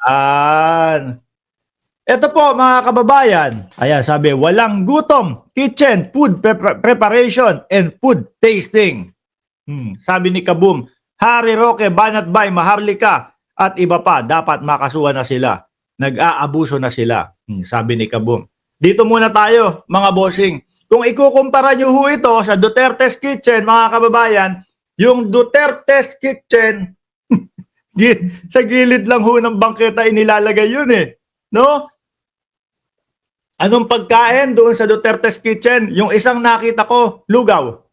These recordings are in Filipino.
Yan. Ito po mga kababayan, ayan sabi, walang gutom, kitchen, food preparation, and food tasting. Sabi ni Kaboom, Harry Roque, Banat Bay, Maharlika, at iba pa, dapat makasuhan na sila. Nag-aabuso na sila. Sabi ni Kaboom. Dito muna tayo, mga bossing. Kung ikukumpara nyo ho ito sa Duterte's Kitchen, mga kababayan, yung Duterte's Kitchen, sa gilid lang ho ng bangketa inilalagay yun eh. No? Anong pagkain doon sa Duterte's Kitchen? Yung isang nakita ko, lugaw.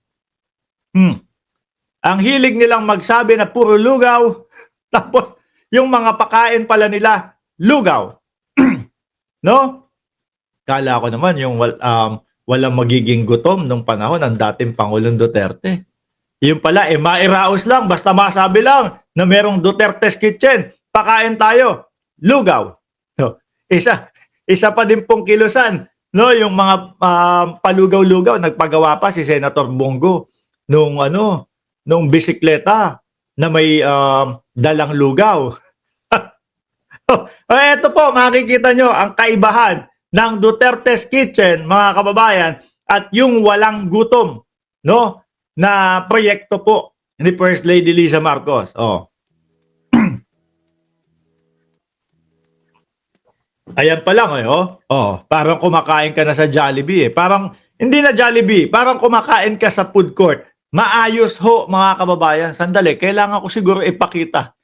Ang hilig nilang magsabi na puro lugaw, tapos yung mga pakain pala nila, lugaw. No? Kala ko naman yung walang magiging gutom nung panahon ng dating Pangulong Duterte. Yung pala, mairaos lang, basta masabi lang na merong Duterte's Kitchen, pakain tayo, lugaw. No? Isa pa din pong kilusan, no, yung mga palugaw-lugaw, nagpagawa pa si Senator Bongo nung bisikleta na may dalang lugaw. Ito po, makikita nyo ang kaibahan ng Duterte's Kitchen, mga kababayan, at yung walang gutom, no, na proyekto po ni First Lady Liza Marcos. Ayan pa lang parang kumakain ka na sa Jollibee eh. Parang hindi na Jollibee, parang kumakain ka sa food court. Maayos ho mga kababayan. Sandali, kailangan ko siguro ipakita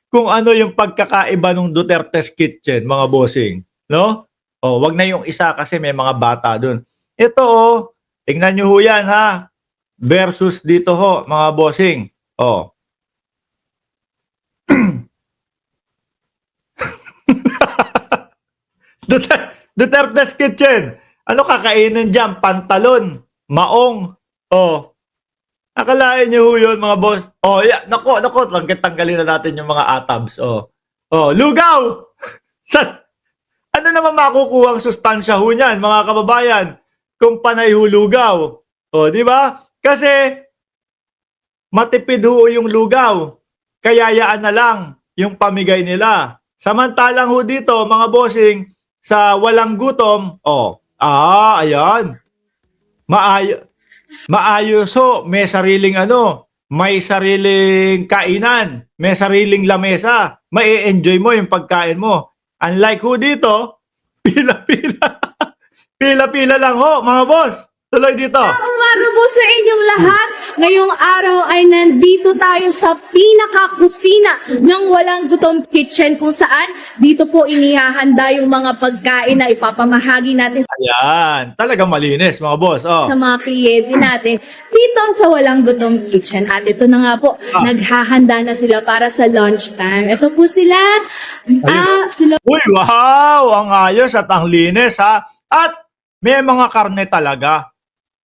kung ano yung pagkakaiba ng Duterte's Kitchen, mga bossing, no? Wag na yung isa kasi may mga bata doon. Ito tingnan niyo ho 'yan ha. Versus dito ho, mga bossing. Duterte's Kitchen. Ano kakainin dyan? Pantalon, maong. Akalain nyo yun, mga boss. Nako, tanggalin na natin yung mga atabs. Lugaw! Ano naman makukuha ang sustansya ho niyan, mga kababayan? Kung panay ho lugaw. Di ba? Kasi matipid ho yung lugaw. Kayayaan na lang yung pamigay nila. Samantalang ho dito, mga bossing, sa walang gutom, ayan. Maayos ho, may sariling may sariling kainan, may sariling lamesa, mai-enjoy mo yung pagkain mo. Unlike ho dito, pila-pila. Pila-pila lang ho, mga boss. Tuloy dito. Umaga po sa inyong lahat. Ngayong araw ay nandito tayo sa pinaka-kusina ng Walang Gutom Kitchen kung saan dito po inihahanda yung mga pagkain na ipapamahagi natin Ayan, talagang malinis mga boss. sa mga kliyente natin dito sa Walang Gutom Kitchen. At ito na nga po, naghahanda na sila para sa lunchtime. Ito po sila. Sila. Uy, wow! Ang ayos at ang linis ha. At may mga karne talaga.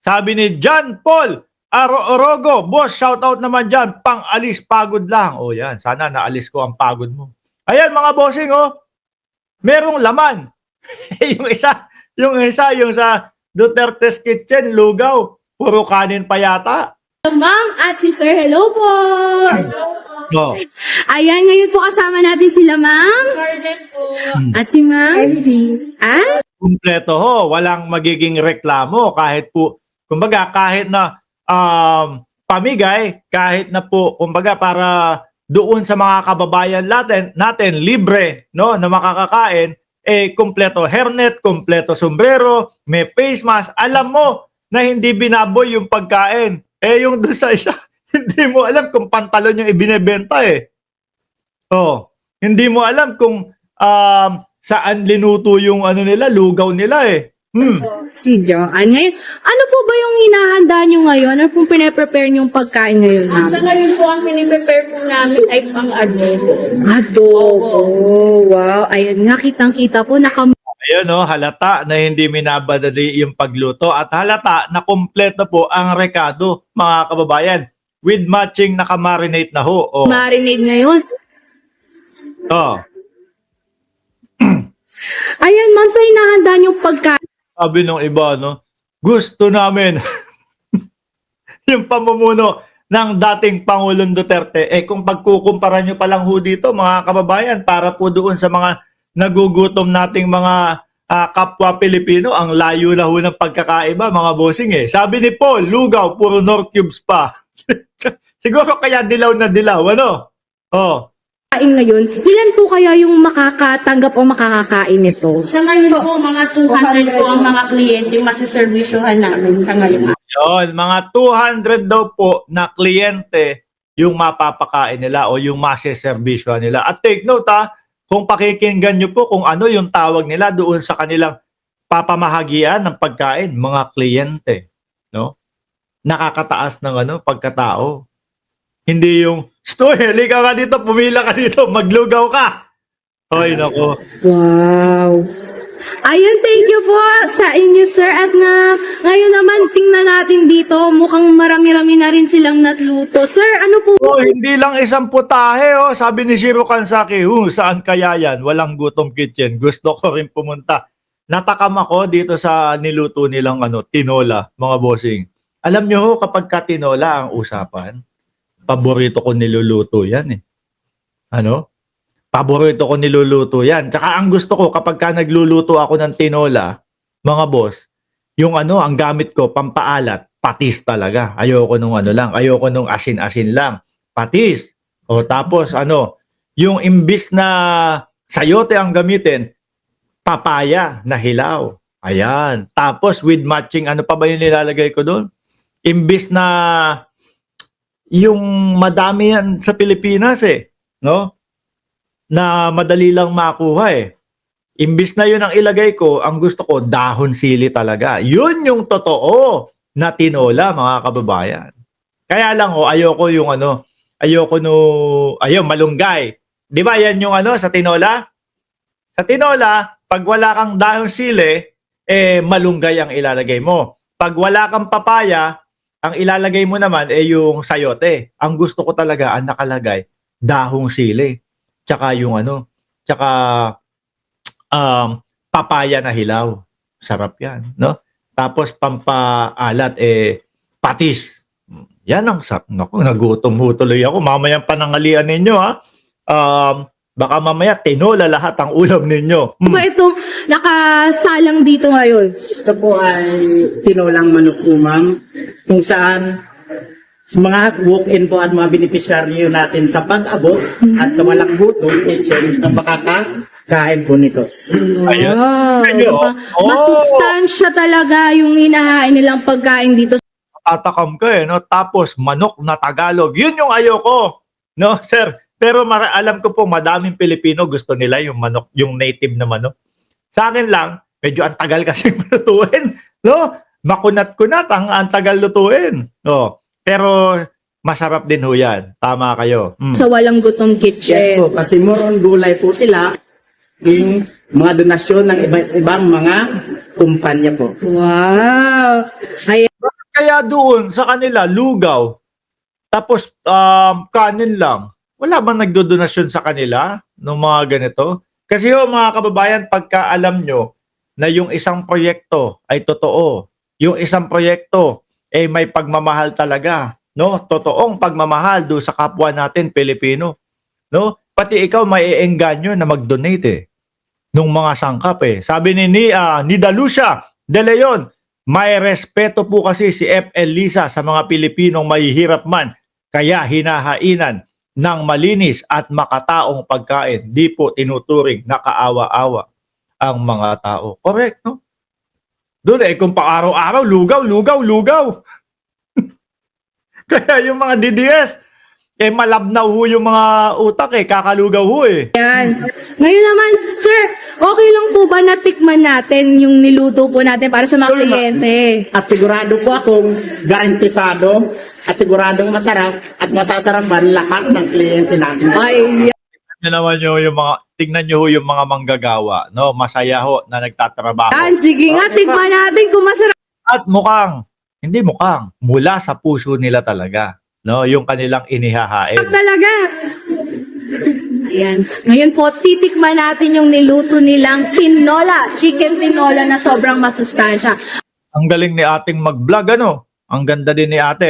Sabi ni John Paul Orogo, boss, shoutout naman dyan, pang-alis pagod lang. Yan, sana naalis ko ang pagod mo. Ayan mga bossing, merong laman. yung sa Duterte's Kitchen, lugaw, puro kanin pa yata. Ma'am at si Sir, hello po. Ayan, ngayon po kasama natin sila ma'am. At si ma'am. Kumpleto ho, walang magiging reklamo kahit po, kumbaga kahit na pamigay, kahit na po, kumbaga para doon sa mga kababayan natin libre, no, na makakakain, kumpleto hairnet, kumpleto sombrero, may face mask. Alam mo na hindi binaboy yung pagkain. Yung doon sa isa, hindi mo alam kung pantalon yung ibinebenta hindi mo alam kung saan linuto yung nila, lugaw nila Si Joanne. Ngayon, ano po ba yung hinahanda nyo ngayon? Ano pong pinaprepare nyo yung pagkain ngayon namin? Sa ngayon po, ang piniprepare po namin ay pang-adobo. Adobo. Wow. Ayan nga, kitang-kita po. Ayun halata na hindi minabadali yung pagluto at halata na kumpleto po ang rekado, mga kababayan. With matching nakamarinate na ho. Marinade ngayon. Ayan, ma'am, sa hinahanda nyo pagkain. Sabi nung iba, gusto namin yung pamumuno ng dating Pangulong Duterte. Kung pagkukumpara nyo pa lang ho dito, mga kababayan, para po doon sa mga nagugutom nating mga kapwa Pilipino, ang layo na ho ng pagkakaiba, mga bossing Sabi ni Paul, lugaw, puro North Cubes pa. Siguro kaya dilaw na dilaw, ano? Oh. Kain ngayon, ilan po kaya yung makakatanggap o makakakain nito? Sa ngayon po, mga 200 po ang mga kliyente masiservisyohan namin sa ngayon. Yun, mga 200 daw po na kliyente yung mapapakain nila o yung maseservisyohan nila. At take note kung pakikinggan nyo po kung ano yung tawag nila doon sa kanilang papamahagian ng pagkain, mga kliyente. No? Nakakataas ng pagkatao. Hindi yung, Stoy, halika ka dito, pumila ka dito, maglugaw ka. Hoy, nako. Wow! Ayan, thank you po sa inyo, sir. At ngayon naman, tingnan natin dito, mukhang marami-rami na rin silang natluto. Sir, ano po? Hindi lang isang putahe, sabi ni Shiro Kansaki, saan kaya yan? Walang gutom kitchen. Gusto ko rin pumunta. Natakam ako dito sa niluto nilang tinola, mga bossing. Alam nyo, kapag ka tinola ang usapan, paborito ko niluluto yan Paborito ko niluluto yan. Tsaka ang gusto ko kapag ka nagluluto ako ng tinola, mga boss, yung ang gamit ko, pampaalat, patis talaga. Ayoko nung ayoko nung asin-asin lang. Patis. O tapos yung imbis na sayote ang gamitin, papaya na hilaw. Ayan. Tapos with matching, ano pa ba yung nilalagay ko doon? Imbis na yung madami yan sa Pilipinas no? Na madali lang makuha Imbis na yun ang ilagay ko, ang gusto ko, dahon sili talaga. Yun yung totoo na tinola, mga kababayan. Kaya lang ayoko yung malunggay. Di ba yan yung sa tinola? Sa tinola, pag wala kang dahon sili, malunggay ang ilalagay mo. Pag wala kang papaya, ang ilalagay mo naman yung sayote. Ang gusto ko talaga ang nakalagay, dahong sili. Tsaka yung papaya na hilaw. Sarap yan, no? Tapos pampaalat, patis. Yan ang sarap. Naku, nagutom ho tuloy ako. Mamaya panangalian ninyo, baka mamaya tinola lahat ang ulam ninyo. Ano ba itong nakasalang dito ngayon? Ito po ay tinolang manok po, ma'am, kung saan sa mga walk-in po at mga beneficiaryo natin sa pag-abot at sa walang gutom, kitchen, ang makakakain po nito. Ayan. Wow! Ayun, Masustansya talaga yung hinahain nilang pagkain dito. Tatakam ka no? Tapos manok na Tagalog. Yun yung ayoko. No, sir? Pero alam ko po, madaming Pilipino gusto nila yung manok, yung native na manok. Sa akin lang, medyo ang tagal kasi lutuin. No? Makunat-kunat ang tagal lutuin. No? Pero masarap din ho yan. Tama kayo. Sa walang gutom Yes kitchen. po, kasi more on gulay po sila, yung mga donasyon ng iba't ibang mga kumpanya po. Wow! Ayan. Kaya doon sa kanila, lugaw. Tapos kanin lang. Wala bang nagdodonasyon sa kanila ng mga ganito? Kasi mga kababayan, pagka alam nyo na yung isang proyekto ay totoo, yung isang proyekto may pagmamahal talaga, no? Totoong pagmamahal do sa kapwa natin Pilipino, no? Pati ikaw may eengganyo na mag-donate nung mga sangkap Sabi ni Dalucia De Leon, may respeto po kasi si F.L. Lisa sa mga Pilipinong mahihirap man, kaya hinahainan ng malinis at makataong pagkain. Di po tinuturing na kaawa-awa ang mga tao. Correct, no? Doon kung pa-araw-araw, lugaw. Kaya yung mga DDS, malabnaw ho yung mga utak kakalugaw ho Yan. Ngayon naman, sir, okay lang po ba natikman natin yung niluto po natin para sa mga Sure, kliyente? At sigurado po akong garantisado at siguradong masarap at masasarapan lahat ng kliyente natin. Ay, Tingnan nyo ho yung mga manggagawa, no? Masaya ho na nagtatrabaho. yan. Sige nga, tikman natin kung masarap. At hindi mukhang, mula sa puso nila talaga, no? Yung kanilang inihahain. Talaga. Ayan. Ngayon po, titikman natin yung niluto nilang tinola, chicken tinola na sobrang masustansya. Ang galing ni ating mag-vlog, Ang ganda din ni ate,